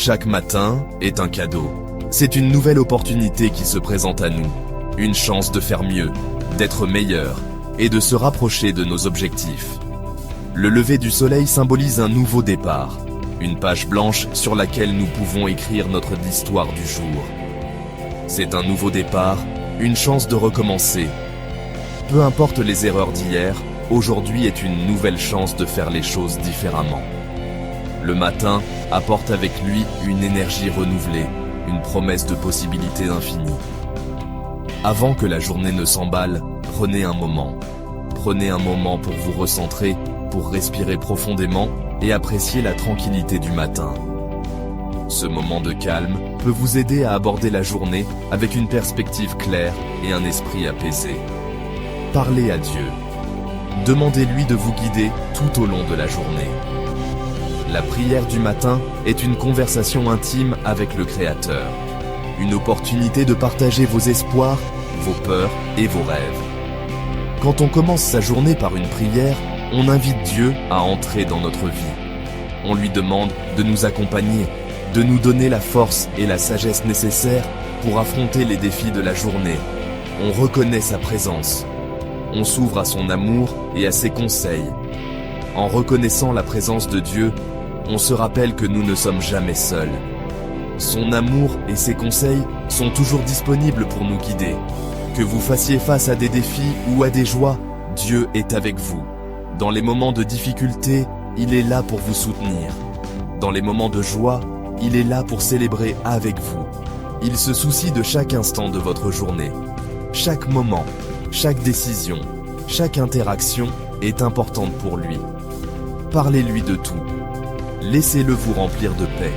Chaque matin est un cadeau. C'est une nouvelle opportunité qui se présente à nous. Une chance de faire mieux, d'être meilleur et de se rapprocher de nos objectifs. Le lever du soleil symbolise un nouveau départ. Une page blanche sur laquelle nous pouvons écrire notre histoire du jour. C'est un nouveau départ, une chance de recommencer. Peu importe les erreurs d'hier, aujourd'hui est une nouvelle chance de faire les choses différemment. Le matin apporte avec lui une énergie renouvelée, une promesse de possibilités infinies. Avant que la journée ne s'emballe, prenez un moment. Prenez un moment pour vous recentrer, pour respirer profondément et apprécier la tranquillité du matin. Ce moment de calme peut vous aider à aborder la journée avec une perspective claire et un esprit apaisé. Parlez à Dieu. Demandez-lui de vous guider tout au long de la journée. La prière du matin est une conversation intime avec le Créateur. Une opportunité de partager vos espoirs, vos peurs et vos rêves. Quand on commence sa journée par une prière, on invite Dieu à entrer dans notre vie. On lui demande de nous accompagner, de nous donner la force et la sagesse nécessaires pour affronter les défis de la journée. On reconnaît sa présence. On s'ouvre à son amour et à ses conseils. En reconnaissant la présence de Dieu, on se rappelle que nous ne sommes jamais seuls. Son amour et ses conseils sont toujours disponibles pour nous guider. Que vous fassiez face à des défis ou à des joies, Dieu est avec vous. Dans les moments de difficulté, il est là pour vous soutenir. Dans les moments de joie, il est là pour célébrer avec vous. Il se soucie de chaque instant de votre journée. Chaque moment, chaque décision, chaque interaction est importante pour lui. Parlez-lui de tout. Laissez-le vous remplir de paix.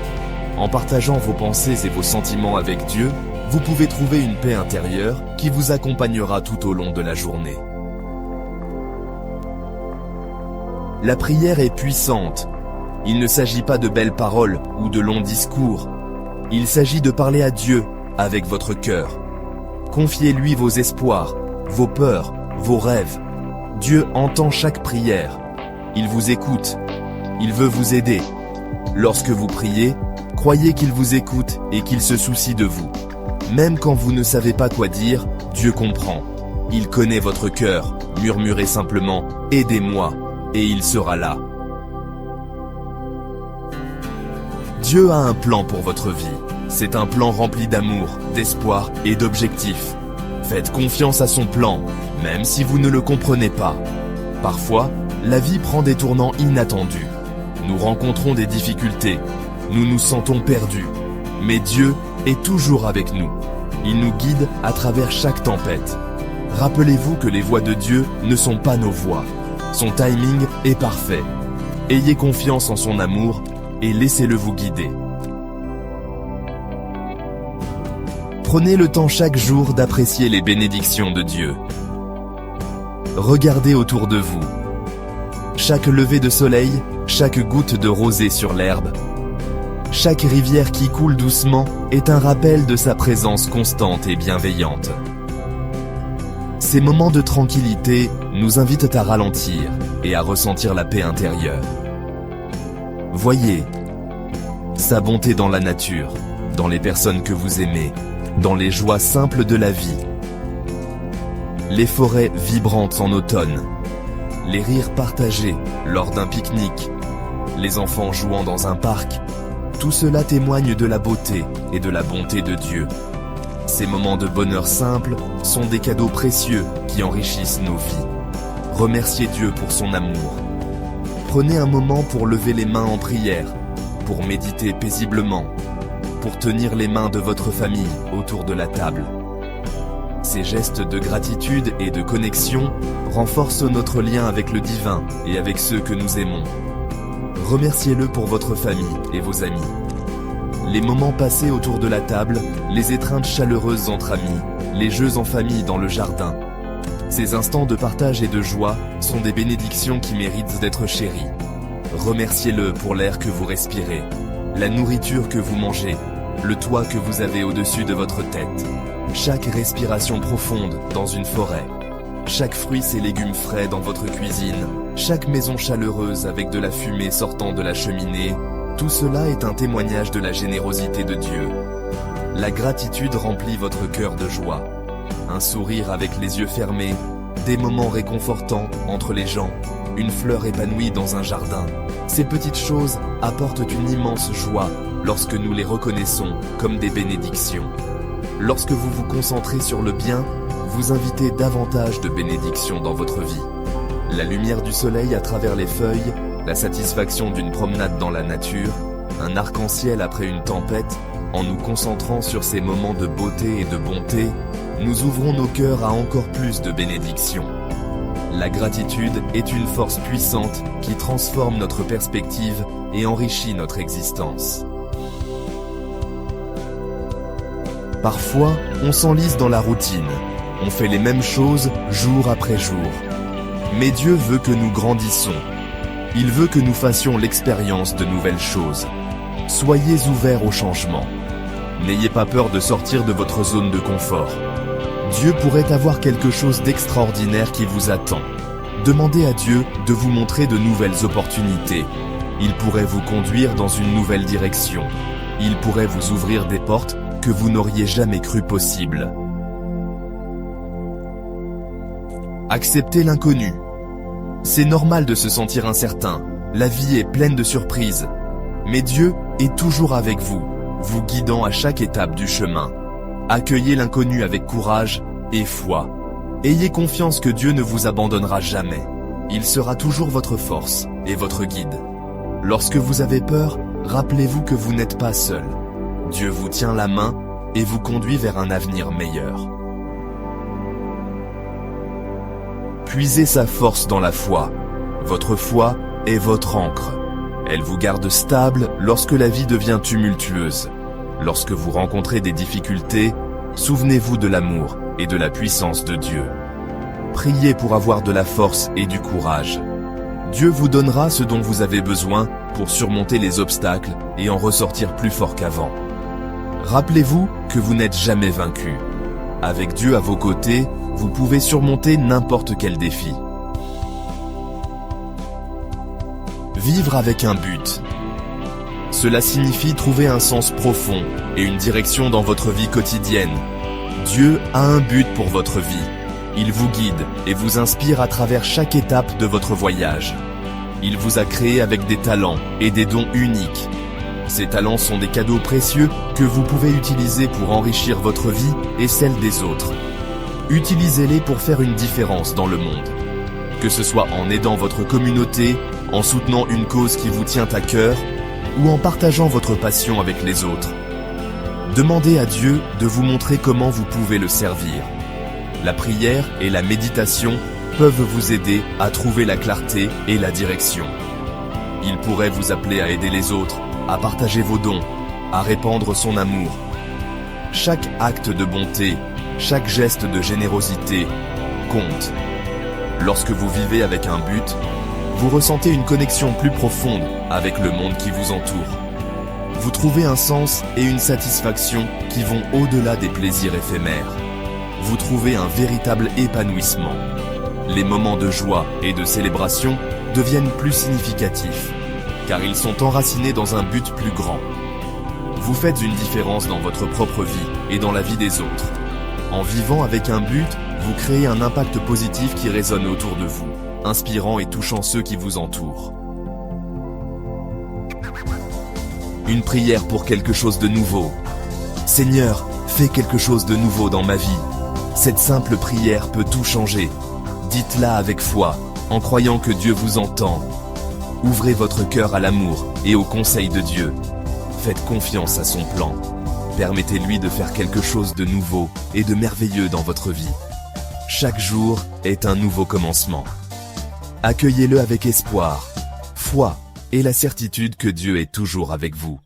En partageant vos pensées et vos sentiments avec Dieu, vous pouvez trouver une paix intérieure qui vous accompagnera tout au long de la journée. La prière est puissante. Il ne s'agit pas de belles paroles ou de longs discours. Il s'agit de parler à Dieu avec votre cœur. Confiez-lui vos espoirs, vos peurs, vos rêves. Dieu entend chaque prière. Il vous écoute. Il veut vous aider. Lorsque vous priez, croyez qu'il vous écoute et qu'il se soucie de vous. Même quand vous ne savez pas quoi dire, Dieu comprend. Il connaît votre cœur. Murmurez simplement « Aidez-moi » et il sera là. Dieu a un plan pour votre vie. C'est un plan rempli d'amour, d'espoir et d'objectifs. Faites confiance à son plan, même si vous ne le comprenez pas. Parfois, la vie prend des tournants inattendus. Nous rencontrons des difficultés. Nous nous sentons perdus. Mais Dieu est toujours avec nous. Il nous guide à travers chaque tempête. Rappelez-vous que les voies de Dieu ne sont pas nos voies. Son timing est parfait. Ayez confiance en son amour et laissez-le vous guider. Prenez le temps chaque jour d'apprécier les bénédictions de Dieu. Regardez autour de vous. Chaque lever de soleil, chaque goutte de rosée sur l'herbe, chaque rivière qui coule doucement est un rappel de sa présence constante et bienveillante. Ces moments de tranquillité nous invitent à ralentir et à ressentir la paix intérieure. Voyez sa bonté dans la nature, dans les personnes que vous aimez, dans les joies simples de la vie. Les forêts vibrantes en automne, les rires partagés lors d'un pique-nique, les enfants jouant dans un parc, tout cela témoigne de la beauté et de la bonté de Dieu. Ces moments de bonheur simple sont des cadeaux précieux qui enrichissent nos vies. Remerciez Dieu pour son amour. Prenez un moment pour lever les mains en prière, pour méditer paisiblement, pour tenir les mains de votre famille autour de la table. Ces gestes de gratitude et de connexion renforcent notre lien avec le divin et avec ceux que nous aimons. Remerciez-le pour votre famille et vos amis. Les moments passés autour de la table, les étreintes chaleureuses entre amis, les jeux en famille dans le jardin. Ces instants de partage et de joie sont des bénédictions qui méritent d'être chéries. Remerciez-le pour l'air que vous respirez, la nourriture que vous mangez, le toit que vous avez au-dessus de votre tête. Chaque respiration profonde dans une forêt, chaque fruit et légumes frais dans votre cuisine, chaque maison chaleureuse avec de la fumée sortant de la cheminée, Tout cela est un témoignage de la générosité de Dieu. La gratitude remplit votre cœur de joie. Un sourire avec les yeux fermés, des moments réconfortants entre les gens, une fleur épanouie dans un jardin. Ces petites choses apportent une immense joie lorsque nous les reconnaissons comme des bénédictions. Lorsque vous vous concentrez sur le bien, vous invitez davantage de bénédictions dans votre vie. La lumière du soleil à travers les feuilles, la satisfaction d'une promenade dans la nature, un arc-en-ciel après une tempête, en nous concentrant sur ces moments de beauté et de bonté, nous ouvrons nos cœurs à encore plus de bénédictions. La gratitude est une force puissante qui transforme notre perspective et enrichit notre existence. Parfois, on s'enlise dans la routine. On fait les mêmes choses jour après jour. Mais Dieu veut que nous grandissions. Il veut que nous fassions l'expérience de nouvelles choses. Soyez ouverts au changement. N'ayez pas peur de sortir de votre zone de confort. Dieu pourrait avoir quelque chose d'extraordinaire qui vous attend. Demandez à Dieu de vous montrer de nouvelles opportunités. Il pourrait vous conduire dans une nouvelle direction. Il pourrait vous ouvrir des portes que vous n'auriez jamais cru possibles. Acceptez l'inconnu. C'est normal de se sentir incertain. La vie est pleine de surprises. Mais Dieu est toujours avec vous, vous guidant à chaque étape du chemin. Accueillez l'inconnu avec courage et foi. Ayez confiance que Dieu ne vous abandonnera jamais. Il sera toujours votre force et votre guide. Lorsque vous avez peur, rappelez-vous que vous n'êtes pas seul. Dieu vous tient la main et vous conduit vers un avenir meilleur. Puisez sa force dans la foi. Votre foi est votre ancre. Elle vous garde stable lorsque la vie devient tumultueuse. Lorsque vous rencontrez des difficultés, souvenez-vous de l'amour et de la puissance de Dieu. Priez pour avoir de la force et du courage. Dieu vous donnera ce dont vous avez besoin pour surmonter les obstacles et en ressortir plus fort qu'avant. Rappelez-vous que vous n'êtes jamais vaincu. Avec Dieu à vos côtés, vous pouvez surmonter n'importe quel défi. Vivre avec un but. Cela signifie trouver un sens profond et une direction dans votre vie quotidienne. Dieu a un but pour votre vie. Il vous guide et vous inspire à travers chaque étape de votre voyage. Il vous a créé avec des talents et des dons uniques. Ces talents sont des cadeaux précieux que vous pouvez utiliser pour enrichir votre vie et celle des autres. Utilisez-les pour faire une différence dans le monde. Que ce soit en aidant votre communauté, en soutenant une cause qui vous tient à cœur, ou en partageant votre passion avec les autres. Demandez à Dieu de vous montrer comment vous pouvez le servir. La prière et la méditation peuvent vous aider à trouver la clarté et la direction. Il pourrait vous appeler à aider les autres, à partager vos dons, à répandre son amour. Chaque acte de bonté, chaque geste de générosité compte. Lorsque vous vivez avec un but, vous ressentez une connexion plus profonde avec le monde qui vous entoure. Vous trouvez un sens et une satisfaction qui vont au-delà des plaisirs éphémères. Vous trouvez un véritable épanouissement. Les moments de joie et de célébration deviennent plus significatifs, car ils sont enracinés dans un but plus grand. Vous faites une différence dans votre propre vie et dans la vie des autres. En vivant avec un but, vous créez un impact positif qui résonne autour de vous, inspirant et touchant ceux qui vous entourent. Une prière pour quelque chose de nouveau. Seigneur, fais quelque chose de nouveau dans ma vie. Cette simple prière peut tout changer. Dites-la avec foi, en croyant que Dieu vous entend. Ouvrez votre cœur à l'amour et au conseil de Dieu. Faites confiance à son plan. Permettez-lui de faire quelque chose de nouveau et de merveilleux dans votre vie. Chaque jour est un nouveau commencement. Accueillez-le avec espoir, foi et la certitude que Dieu est toujours avec vous.